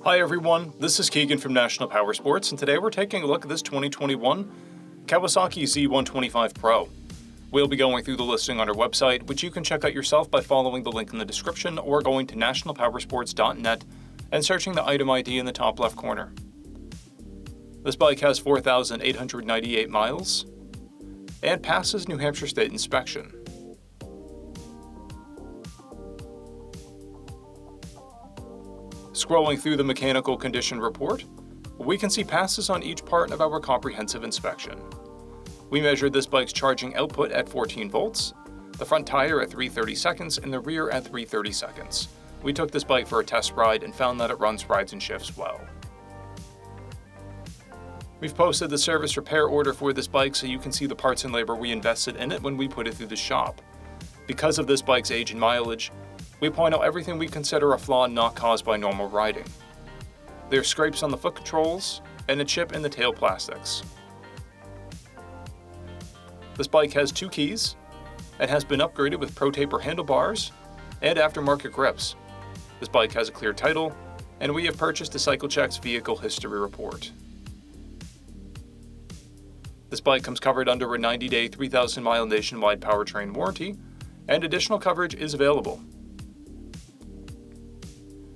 Hi everyone, this is Keegan from National Powersports, and today we're taking a look at this 2021 Kawasaki Z125 Pro. We'll be going through the listing on our website, which you can check out yourself by following the link in the description or going to nationalpowersports.net and searching the item ID in the top left corner. This bike has 4,898 miles and passes New Hampshire State inspection. Scrolling through the mechanical condition report, we can see passes on each part of our comprehensive inspection. We measured this bike's charging output at 14 volts, the front tire at 330 seconds, and the rear at 330 seconds. We took this bike for a test ride and found that it runs rides and shifts well. We've posted the service repair order for this bike so you can see the parts and labor we invested in it when we put it through the shop. Because of this bike's age and mileage, we point out everything we consider a flaw not caused by normal riding. There are scrapes on the foot controls and a chip in the tail plastics. This bike has 2 keys and has been upgraded with Pro Taper handlebars and aftermarket grips. This bike has a clear title, and we have purchased a CycleCheck's vehicle history report. This bike comes covered under a 90-day, 3,000-mile nationwide powertrain warranty, and additional coverage is available.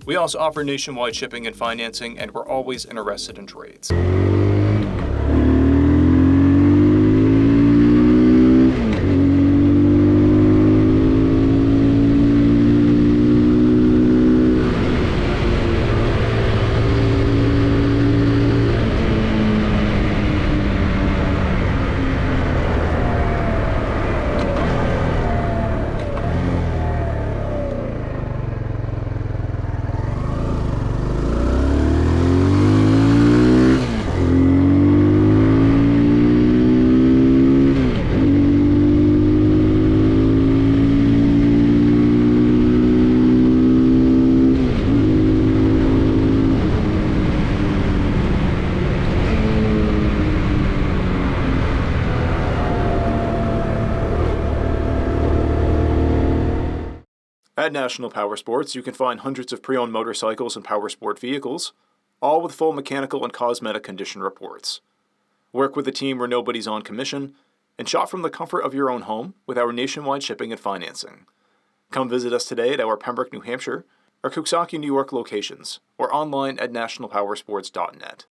We also offer nationwide shipping and financing, and we're always interested in trades. At National Powersports, you can find hundreds of pre-owned motorcycles and powersport vehicles, all with full mechanical and cosmetic condition reports. Work with a team where nobody's on commission, and shop from the comfort of your own home with our nationwide shipping and financing. Come visit us today at our Pembroke, New Hampshire, or KAWASAKI, New York locations, or online at nationalpowersports.net.